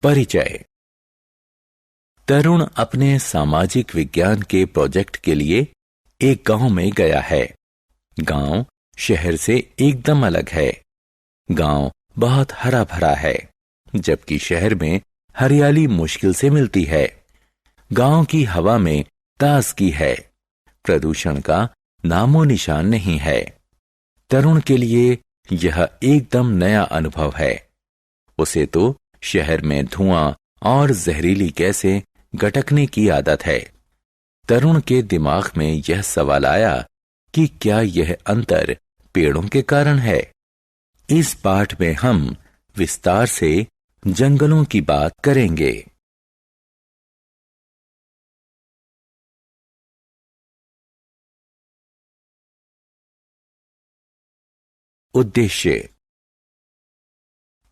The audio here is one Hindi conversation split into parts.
परिचय। तरुण अपने सामाजिक विज्ञान के प्रोजेक्ट के लिए एक गांव में गया है। गांव शहर से एकदम अलग है। गांव बहुत हरा भरा है, जबकि शहर में हरियाली मुश्किल से मिलती है। गांव की हवा में ताजगी है, प्रदूषण का नामो निशान नहीं है। तरुण के लिए यह एकदम नया अनुभव है। उसे तो शहर में धुआं और जहरीली गैसें गटकने की आदत है। तरुण के दिमाग में यह सवाल आया कि क्या यह अंतर पेड़ों के कारण है। इस पाठ में हम विस्तार से जंगलों की बात करेंगे। उद्देश्य।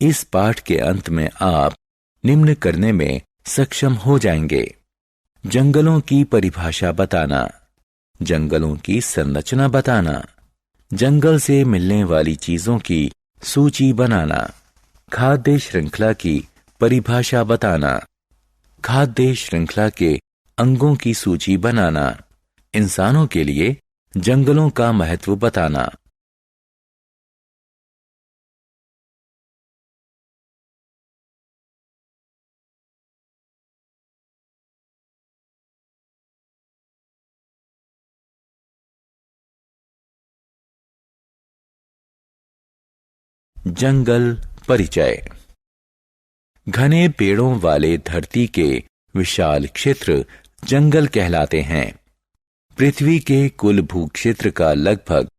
इस पाठ के अंत में आप निम्न करने में सक्षम हो जाएंगे: जंगलों की परिभाषा बताना, जंगलों की संरचना बताना, जंगल से मिलने वाली चीजों की सूची बनाना, खाद्य श्रृंखला की परिभाषा बताना, खाद्य श्रृंखला के अंगों की सूची बनाना, इंसानों के लिए जंगलों का महत्व बताना। जंगल परिचय। घने पेड़ों वाले धरती के विशाल क्षेत्र जंगल कहलाते हैं। पृथ्वी के कुल भूक्षेत्र का लगभग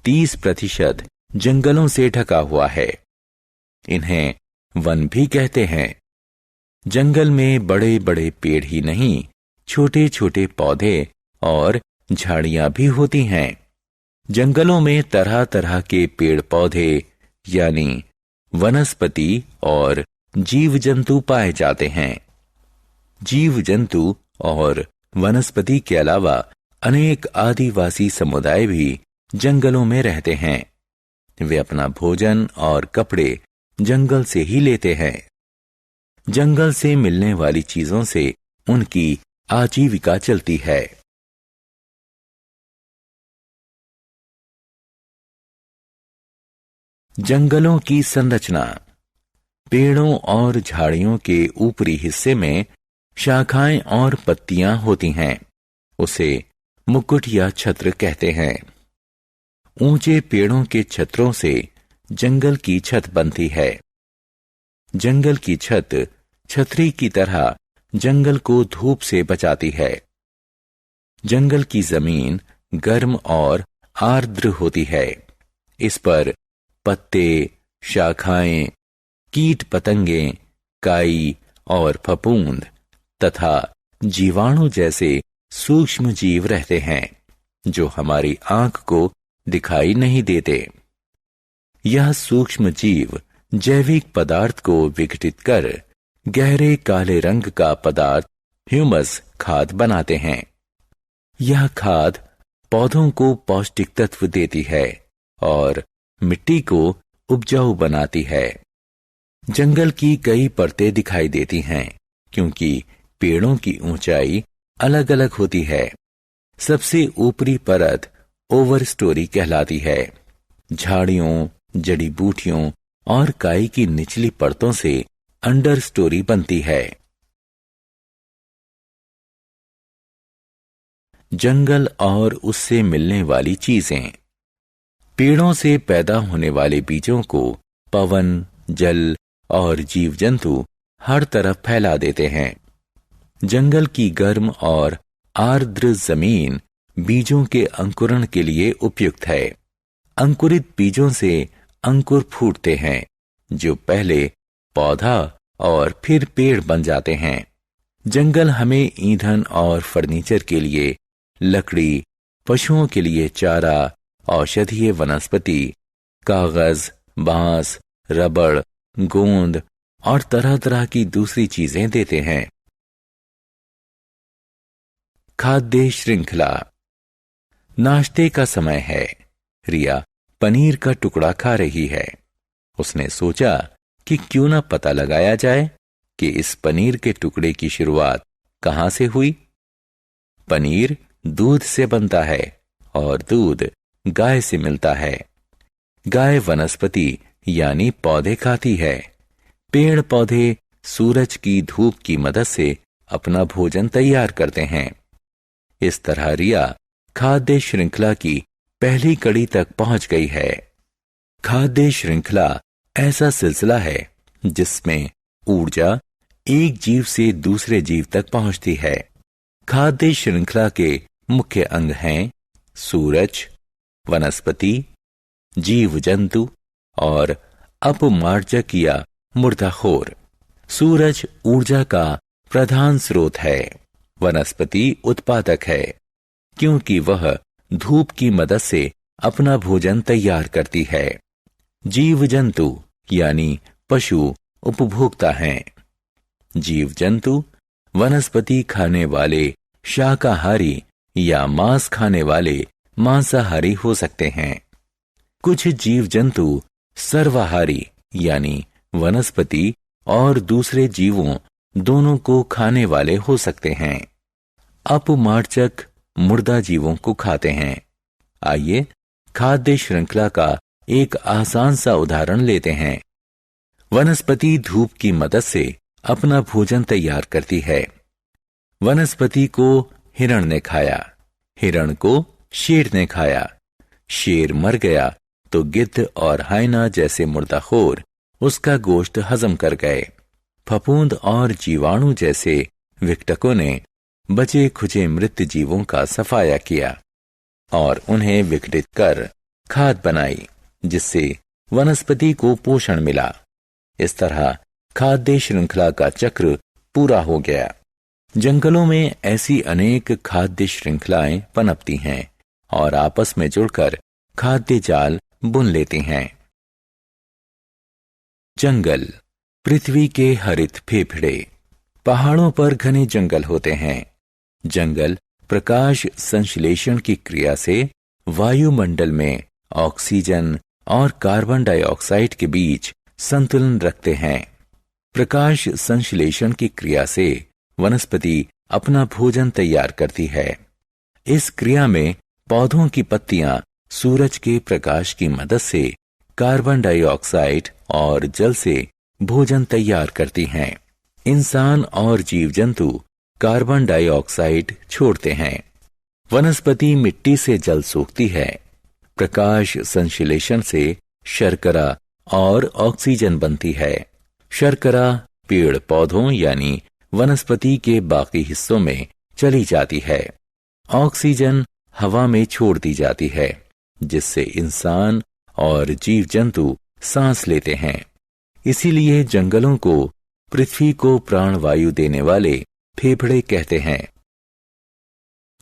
30% जंगलों से ढका हुआ है। इन्हें वन भी कहते हैं। जंगल में बड़े बड़े पेड़ ही नहीं, छोटे छोटे पौधे और झाड़ियां भी होती हैं। जंगलों में तरह तरह के पेड़ पौधे यानी वनस्पति और जीव जंतु पाए जाते हैं। जीव जंतु और वनस्पति के अलावा अनेक आदिवासी समुदाय भी जंगलों में रहते हैं। वे अपना भोजन और कपड़े जंगल से ही लेते हैं। जंगल से मिलने वाली चीजों से उनकी आजीविका चलती है। जंगलों की संरचना। पेड़ों और झाड़ियों के ऊपरी हिस्से में शाखाएं और पत्तियां होती हैं। उसे मुकुट या छत्र कहते हैं। ऊंचे पेड़ों के छत्रों से जंगल की छत बनती है। जंगल की छत छतरी की तरह जंगल को धूप से बचाती है। जंगल की जमीन गर्म और आर्द्र होती है। इस पर पत्ते, शाखाएं, कीट पतंगे, काई और फफूंद तथा जीवाणु जैसे सूक्ष्म जीव रहते हैं, जो हमारी आंख को दिखाई नहीं देते। यह सूक्ष्म जीव जैविक पदार्थ को विघटित कर गहरे काले रंग का पदार्थ ह्यूमस खाद बनाते हैं। यह खाद पौधों को पौष्टिक तत्व देती है और मिट्टी को उपजाऊ बनाती है। जंगल की कई परतें दिखाई देती हैं, क्योंकि पेड़ों की ऊंचाई अलग अलग होती है। सबसे ऊपरी परत ओवर स्टोरी कहलाती है। झाड़ियों, जड़ी बूटियों और काई की निचली परतों से अंडर स्टोरी बनती है। जंगल और उससे मिलने वाली चीजें। पेड़ों से पैदा होने वाले बीजों को पवन, जल और जीव जंतु हर तरफ फैला देते हैं। जंगल की गर्म और आर्द्र जमीन बीजों के अंकुरण के लिए उपयुक्त है। अंकुरित बीजों से अंकुर फूटते हैं, जो पहले पौधा और फिर पेड़ बन जाते हैं। जंगल हमें ईंधन और फर्नीचर के लिए लकड़ी, पशुओं के लिए चारा, औषधीय वनस्पति, कागज, बांस, रबड़, गोंद और तरह तरह की दूसरी चीजें देते हैं। खाद्य श्रृंखला। नाश्ते का समय है। रिया पनीर का टुकड़ा खा रही है। उसने सोचा कि क्यों ना पता लगाया जाए कि इस पनीर के टुकड़े की शुरुआत कहां से हुई? पनीर दूध से बनता है और दूध गाय से मिलता है। गाय वनस्पति यानी पौधे खाती है। पेड़ पौधे सूरज की धूप की मदद से अपना भोजन तैयार करते हैं। इस तरह रिया खाद्य श्रृंखला की पहली कड़ी तक पहुंच गई है। खाद्य श्रृंखला ऐसा सिलसिला है जिसमें ऊर्जा एक जीव से दूसरे जीव तक पहुंचती है। खाद्य श्रृंखला के मुख्य अंग हैं सूरज, वनस्पति, जीव जंतु और अपमार्जक या मुर्दाखोर। सूरज ऊर्जा का प्रधान स्रोत है। वनस्पति उत्पादक है क्योंकि वह धूप की मदद से अपना भोजन तैयार करती है। जीव जंतु यानी पशु उपभोक्ता हैं। जीव जंतु वनस्पति खाने वाले शाकाहारी या मांस खाने वाले मांसाहारी हो सकते हैं। कुछ जीव जंतु सर्वाहारी यानी वनस्पति और दूसरे जीवों दोनों को खाने वाले हो सकते हैं। अपमार्जक मुर्दा जीवों को खाते हैं। आइए खाद्य श्रृंखला का एक आसान सा उदाहरण लेते हैं। वनस्पति धूप की मदद से अपना भोजन तैयार करती है। वनस्पति को हिरण ने खाया, हिरण को शेर ने खाया। शेर मर गया तो गिद्ध और हाइना जैसे मुर्दाखोर उसका गोश्त हजम कर गए। फफूंद और जीवाणु जैसे विघटकों ने बचे खुचे मृत जीवों का सफाया किया और उन्हें विघटित कर खाद बनाई, जिससे वनस्पति को पोषण मिला। इस तरह खाद्य श्रृंखला का चक्र पूरा हो गया। जंगलों में ऐसी अनेक खाद्य श्रृंखलाएं पनपती हैं और आपस में जुड़कर खाद्य जाल बुन लेती हैं। जंगल पृथ्वी के हरित फेफड़े। पहाड़ों पर घने जंगल होते हैं। जंगल प्रकाश संश्लेषण की क्रिया से वायुमंडल में ऑक्सीजन और कार्बन डाइऑक्साइड के बीच संतुलन रखते हैं। प्रकाश संश्लेषण की क्रिया से वनस्पति अपना भोजन तैयार करती है। इस क्रिया में पौधों की पत्तियां सूरज के प्रकाश की मदद से कार्बन डाइऑक्साइड और जल से भोजन तैयार करती हैं। इंसान और जीव जंतु कार्बन डाइऑक्साइड छोड़ते हैं। वनस्पति मिट्टी से जल सोखती है। प्रकाश संश्लेषण से शर्करा और ऑक्सीजन बनती है। शर्करा पेड़ पौधों यानी वनस्पति के बाकी हिस्सों में चली जाती है। ऑक्सीजन हवा में छोड़ दी जाती है, जिससे इंसान और जीव जंतु सांस लेते हैं। इसीलिए जंगलों को पृथ्वी को प्राणवायु देने वाले फेफड़े कहते हैं।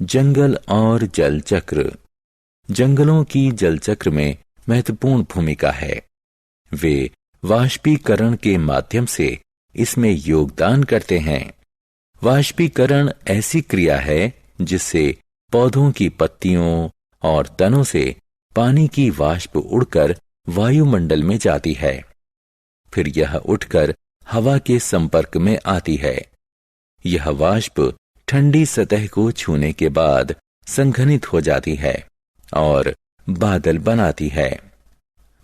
जंगल और जल चक्र। जंगलों की जल चक्र में महत्वपूर्ण भूमिका है। वे वाष्पीकरण के माध्यम से इसमें योगदान करते हैं। वाष्पीकरण ऐसी क्रिया है जिससे पौधों की पत्तियों और तनों से पानी की वाष्प उड़कर वायुमंडल में जाती है। फिर यह उठकर हवा के संपर्क में आती है। यह वाष्प ठंडी सतह को छूने के बाद संघनित हो जाती है और बादल बनाती है।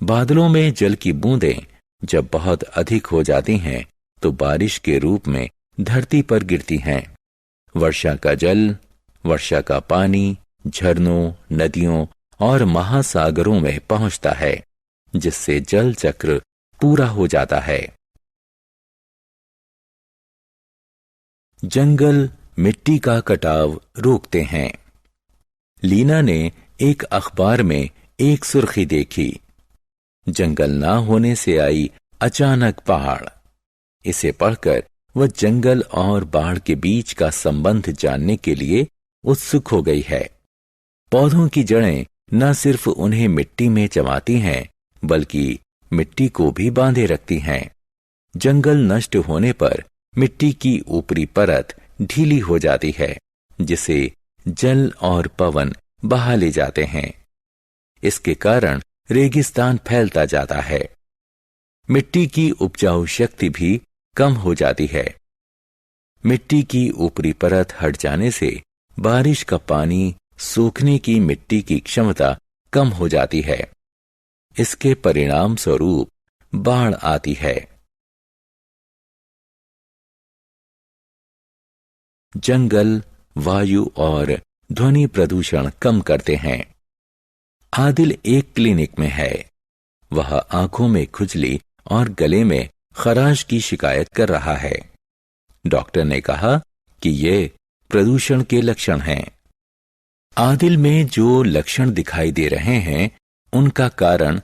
बादलों में जल की बूंदें जब बहुत अधिक हो जाती हैं तो बारिश के रूप में धरती पर गिरती हैं। वर्षा का जल, वर्षा का पानी झरनों, नदियों और महासागरों में पहुंचता है, जिससे जल चक्र पूरा हो जाता है। जंगल मिट्टी का कटाव रोकते हैं। लीना ने एक अखबार में एक सुर्खी देखी, जंगल ना होने से आई अचानक बाढ़। इसे पढ़कर वह जंगल और बाढ़ के बीच का संबंध जानने के लिए उत्सुक हो गई है। पौधों की जड़ें न सिर्फ उन्हें मिट्टी में जमाती हैं, बल्कि मिट्टी को भी बांधे रखती हैं। जंगल नष्ट होने पर मिट्टी की ऊपरी परत ढीली हो जाती है, जिसे जल और पवन बहा ले जाते हैं। इसके कारण रेगिस्तान फैलता जाता है। मिट्टी की उपजाऊ शक्ति भी कम हो जाती है। मिट्टी की ऊपरी परत हट जाने से बारिश का पानी सूखने की मिट्टी की क्षमता कम हो जाती है। इसके परिणाम स्वरूप बाढ़ आती है। जंगल वायु और ध्वनि प्रदूषण कम करते हैं। आदिल एक क्लिनिक में है। वह आंखों में खुजली और गले में खराश की शिकायत कर रहा है। डॉक्टर ने कहा कि ये प्रदूषण के लक्षण हैं। आदिल में जो लक्षण दिखाई दे रहे हैं उनका कारण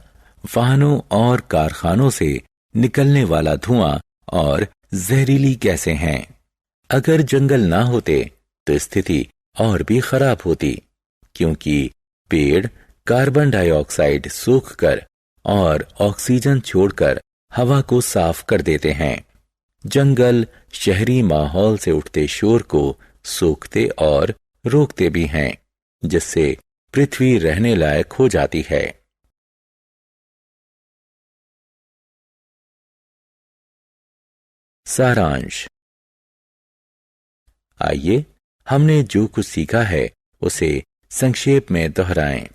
वाहनों और कारखानों से निकलने वाला धुआं और जहरीली गैसें हैं। अगर जंगल ना होते तो स्थिति और भी खराब होती, क्योंकि पेड़ कार्बन डाइऑक्साइड सोखकर और ऑक्सीजन छोड़कर हवा को साफ कर देते हैं। जंगल शहरी माहौल से उठते शोर को सोखते और रोकते भी हैं, जिससे पृथ्वी रहने लायक हो जाती है। सारांश। आइए हमने जो कुछ सीखा है उसे संक्षेप में दोहराएं।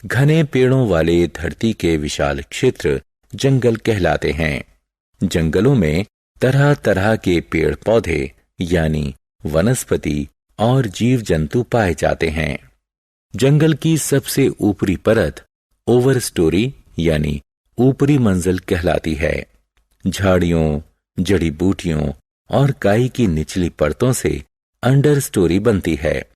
घने पेड़ों वाले धरती के विशाल क्षेत्र जंगल कहलाते हैं। जंगलों में तरह तरह के पेड़ पौधे यानी वनस्पति और जीव जंतु पाए जाते हैं। जंगल की सबसे ऊपरी परत ओवर स्टोरी यानी ऊपरी मंजिल कहलाती है। झाड़ियों, जड़ी बूटियों और काई की निचली परतों से अंडर स्टोरी बनती है।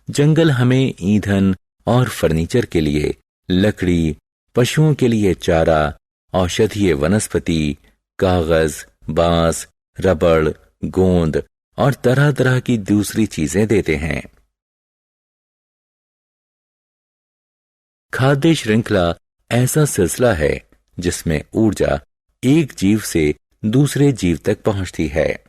जंगल हमें ईंधन और फर्नीचर के लिए लकड़ी, पशुओं के लिए चारा, औषधीय वनस्पति, कागज, बांस, रबड़, गोंद और तरह तरह की दूसरी चीजें देते हैं। खाद्य श्रृंखला ऐसा सिलसिला है जिसमें ऊर्जा एक जीव से दूसरे जीव तक पहुंचती है।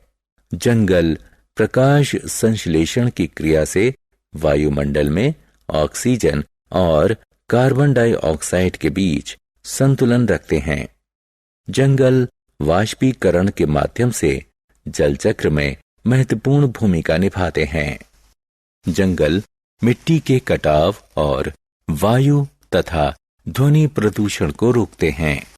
जंगल प्रकाश संश्लेषण की क्रिया से वायुमंडल में ऑक्सीजन और कार्बन डाइऑक्साइड के बीच संतुलन रखते हैं। जंगल वाष्पीकरण के माध्यम से जल चक्र में महत्वपूर्ण भूमिका निभाते हैं। जंगल मिट्टी के कटाव और वायु तथा ध्वनि प्रदूषण को रोकते हैं।